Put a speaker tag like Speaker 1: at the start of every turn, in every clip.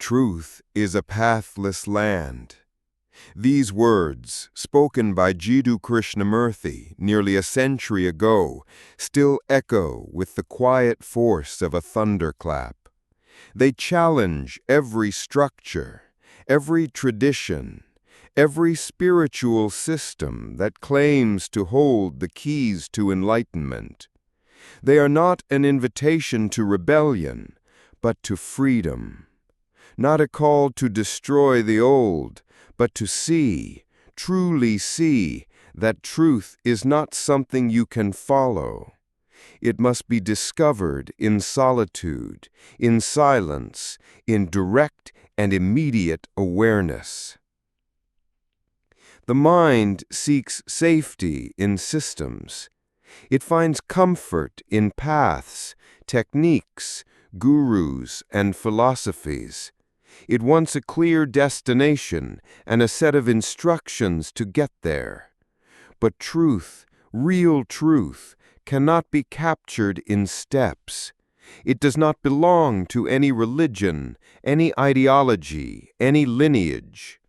Speaker 1: Truth is a pathless land. These words, spoken by Jiddu Krishnamurti nearly a century ago, still echo with the quiet force of a thunderclap. They challenge every structure, every tradition, every spiritual system that claims to hold the keys to enlightenment. They are not an invitation to rebellion, but to freedom. Not a call to destroy the old, but to see, truly see, that truth is not something you can follow. It must be discovered in solitude, in silence, in direct and immediate awareness. The mind seeks safety in systems. It finds comfort in paths, techniques, gurus, and philosophies. It wants a clear destination and a set of instructions to get there. But truth, real truth, cannot be captured in steps. It does not belong to any religion, any ideology, any lineage.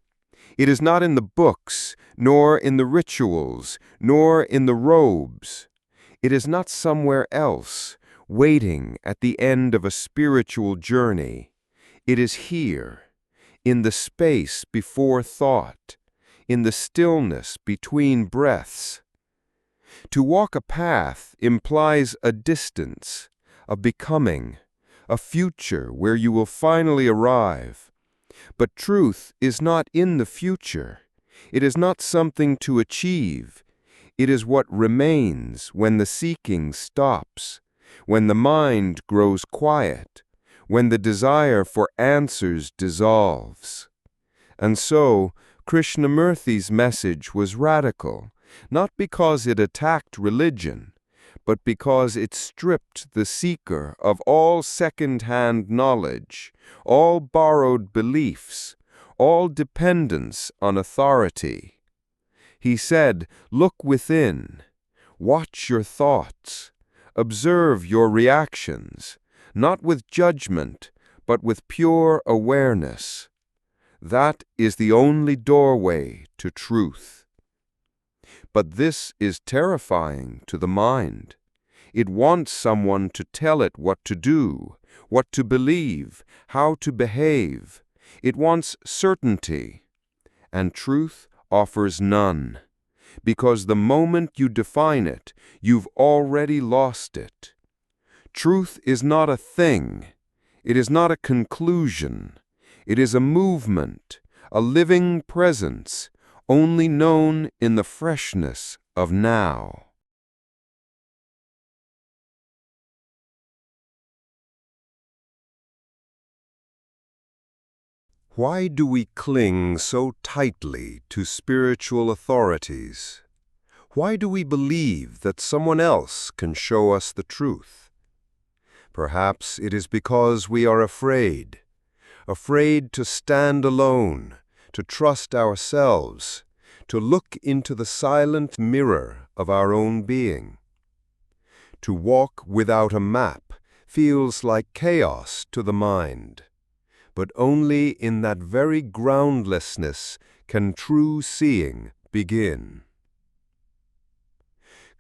Speaker 1: It is not in the books, nor in the rituals, nor in the robes. It is not somewhere else, waiting at the end of a spiritual journey. It is here, in the space before thought, in the stillness between breaths. To walk a path implies a distance, a becoming, a future where you will finally arrive. But truth is not in the future. It is not something to achieve. It is what remains when the seeking stops, when the mind grows quiet, when the desire for answers dissolves. And so, Krishnamurti's message was radical, not because it attacked religion, but because it stripped the seeker of all second-hand knowledge, all borrowed beliefs, all dependence on authority. He said, "Look within, watch your thoughts, observe your reactions, not with judgment, but with pure awareness. That is the only doorway to truth." But this is terrifying to the mind. It wants someone to tell it what to do, what to believe, how to behave. It wants certainty. And truth offers none. Because the moment you define it, you've already lost it. Truth is not a thing. It is not a conclusion. It is a movement, a living presence, only known in the freshness of now. Why do we cling so tightly to spiritual authorities? Why do we believe that someone else can show us the truth? Perhaps it is because we are afraid to stand alone, to trust ourselves, to look into the silent mirror of our own being. To walk without a map feels like chaos to the mind, but only in that very groundlessness can true seeing begin.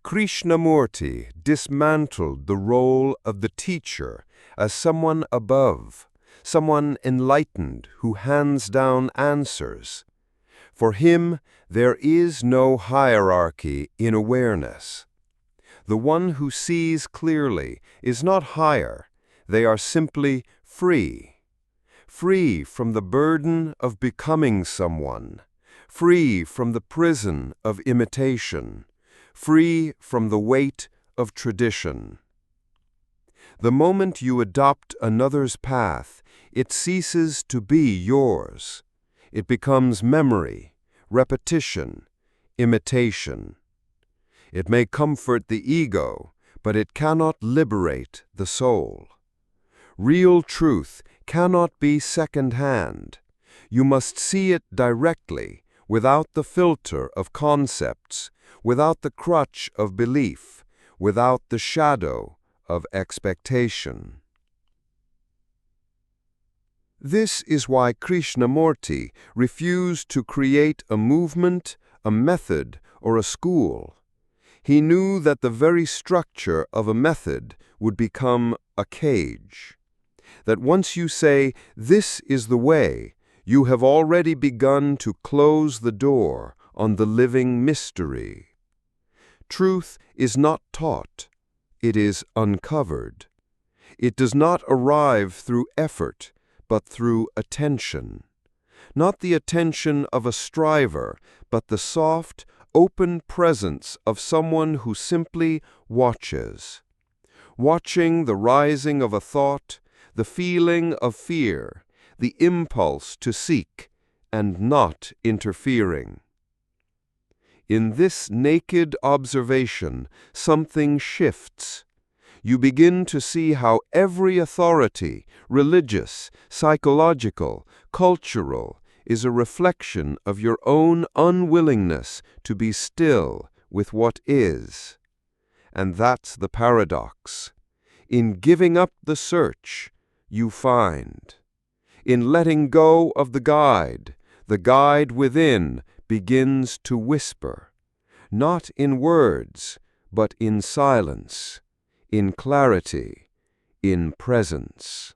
Speaker 1: Krishnamurti dismantled the role of the teacher as someone above, someone enlightened who hands down answers. For him, there is no hierarchy in awareness. The one who sees clearly is not higher. They are simply free. Free from the burden of becoming someone, free from the prison of imitation, free from the weight of tradition. The moment you adopt another's path, it ceases to be yours. It becomes memory, repetition, imitation. It may comfort the ego, but it cannot liberate the soul. Real truth cannot be second-hand. You must see it directly, without the filter of concepts, without the crutch of belief, without the shadow of expectation. This is why Krishnamurti refused to create a movement, a method, or a school. He knew that the very structure of a method would become a cage. That once you say, "This is the way," you have already begun to close the door on the living mystery. Truth is not taught, it is uncovered. It does not arrive through effort, but through attention. Not the attention of a striver, but the soft, open presence of someone who simply watches. Watching the rising of a thought, the feeling of fear, the impulse to seek, and not interfering. In this naked observation, something shifts. You begin to see how every authority, religious, psychological, cultural, is a reflection of your own unwillingness to be still with what is. And that's the paradox. In giving up the search, you find. In letting go of the guide within begins to whisper, not in words, but in silence, in clarity, in presence.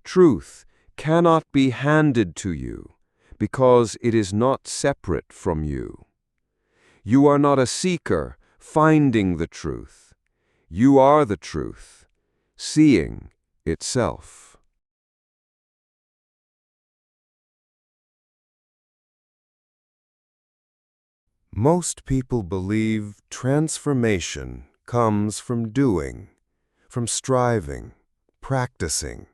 Speaker 1: Truth cannot be handed to you because it is not separate from you. You are not a seeker finding the truth. You are the truth, seeing itself. Most people believe transformation comes from doing, from striving, practicing,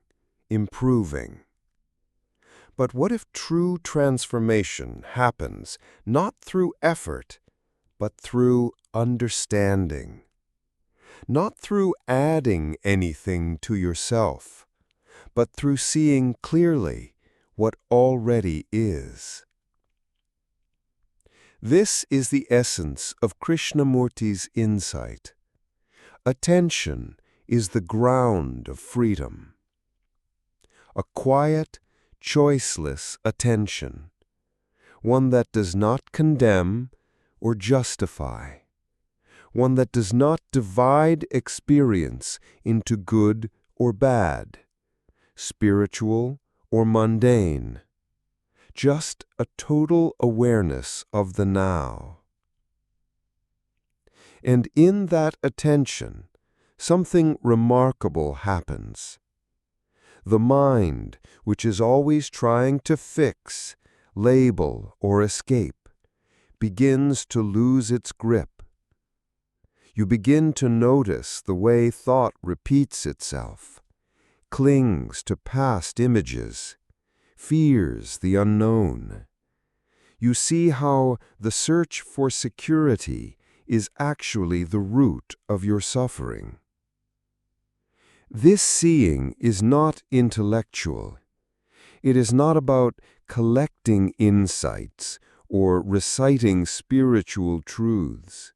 Speaker 1: improving. But what if true transformation happens not through effort, but through understanding? Not through adding anything to yourself, but through seeing clearly what already is. This is the essence of Krishnamurti's insight. Attention is the ground of freedom. A quiet, choiceless attention, one that does not condemn or justify, one that does not divide experience into good or bad, spiritual or mundane, just a total awareness of the now. And in that attention, something remarkable happens. The mind, which is always trying to fix, label, or escape, begins to lose its grip. You begin to notice the way thought repeats itself, clings to past images, fears the unknown. You see how the search for security is actually the root of your suffering. This seeing is not intellectual. It is not about collecting insights or reciting spiritual truths.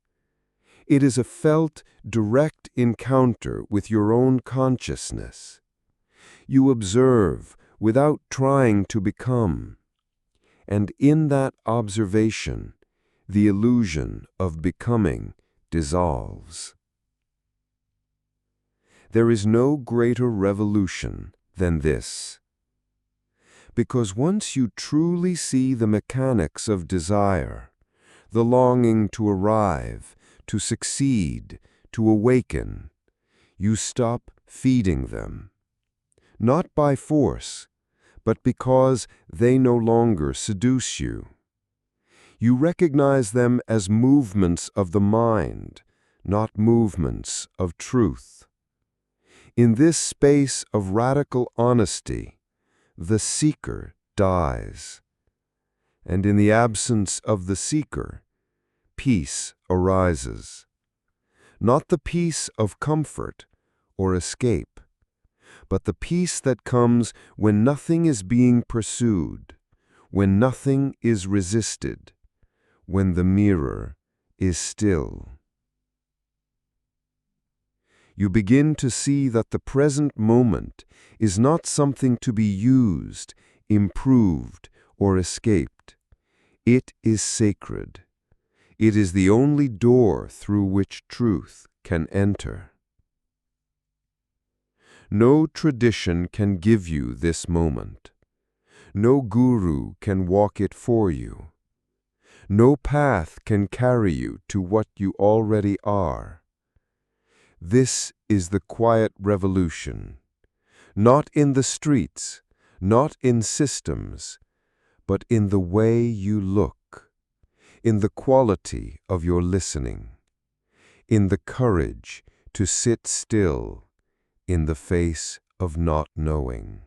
Speaker 1: It is a felt, direct encounter with your own consciousness. You observe without trying to become. And in that observation, the illusion of becoming dissolves. There is no greater revolution than this. Because once you truly see the mechanics of desire, the longing to arrive, to succeed, to awaken, you stop feeding them. Not by force, but because they no longer seduce you. You recognize them as movements of the mind, not movements of truth. In this space of radical honesty, the seeker dies. And in the absence of the seeker, peace arises. Not the peace of comfort or escape, but the peace that comes when nothing is being pursued, when nothing is resisted, when the mirror is still. You begin to see that the present moment is not something to be used, improved, or escaped. It is sacred. It is the only door through which truth can enter. No tradition can give you this moment. No guru can walk it for you. No path can carry you to what you already are. This is the quiet revolution, not in the streets, not in systems, but in the way you look, in the quality of your listening, in the courage to sit still in the face of not knowing.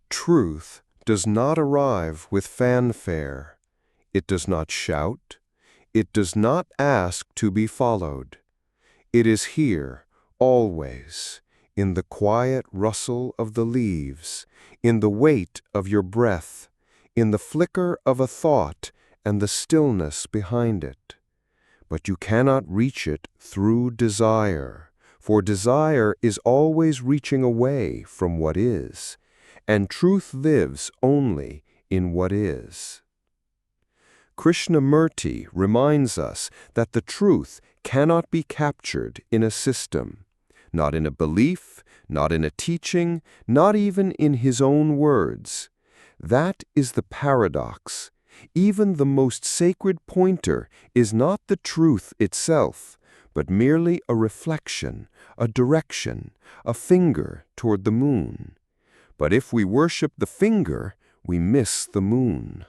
Speaker 1: Truth does not arrive with fanfare. It does not shout. It does not ask to be followed. It is here, always, in the quiet rustle of the leaves, in the weight of your breath, in the flicker of a thought and the stillness behind it. But you cannot reach it through desire, for desire is always reaching away from what is, and truth lives only in what is. Krishnamurti reminds us that the truth cannot be captured in a system, not in a belief, not in a teaching, not even in his own words. That is the paradox. Even the most sacred pointer is not the truth itself, but merely a reflection, a direction, a finger toward the moon. But if we worship the finger, we miss the moon.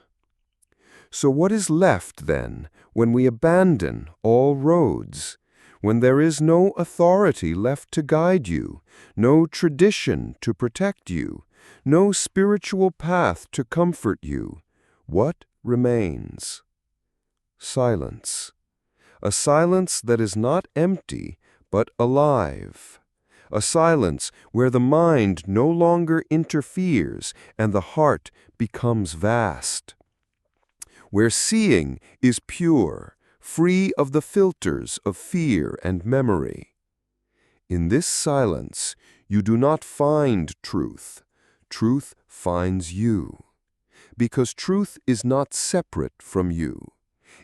Speaker 1: So what is left, then, when we abandon all roads? When there is no authority left to guide you, no tradition to protect you, no spiritual path to comfort you, what remains? Silence. A silence that is not empty, but alive. A silence where the mind no longer interferes and the heart becomes vast. Where seeing is pure, free of the filters of fear and memory. In this silence, you do not find truth. Truth finds you. Because truth is not separate from you.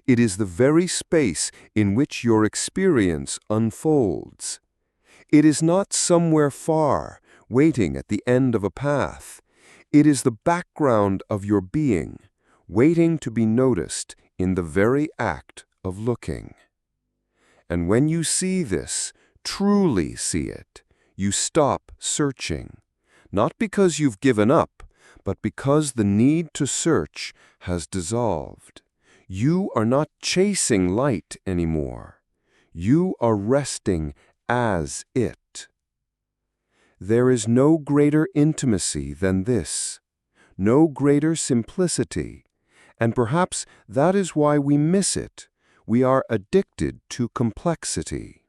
Speaker 1: It is the very space in which your experience unfolds. It is not somewhere far, waiting at the end of a path. It is the background of your being, waiting to be noticed in the very act of looking. And when you see this, truly see it, you stop searching, not because you've given up, but because the need to search has dissolved. You are not chasing light anymore. You are resting as it. There is no greater intimacy than this, no greater simplicity, and perhaps that is why we miss it. We are addicted to complexity.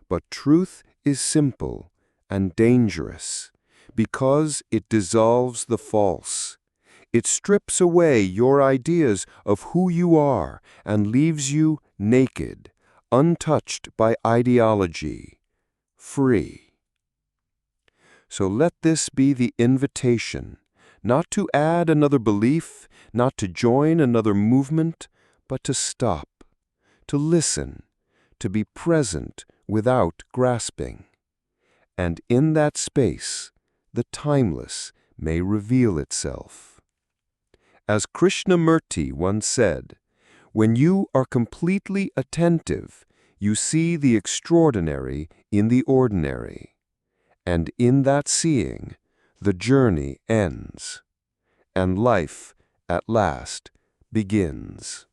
Speaker 1: But truth is simple and dangerous because it dissolves the false. It strips away your ideas of who you are and leaves you naked, untouched by ideology, free. So let this be the invitation, not to add another belief, not to join another movement, but to stop, to listen, to be present without grasping. And in that space, the timeless may reveal itself. As Krishnamurti once said, when you are completely attentive, you see the extraordinary in the ordinary. And in that seeing, the journey ends, and life, at last, begins.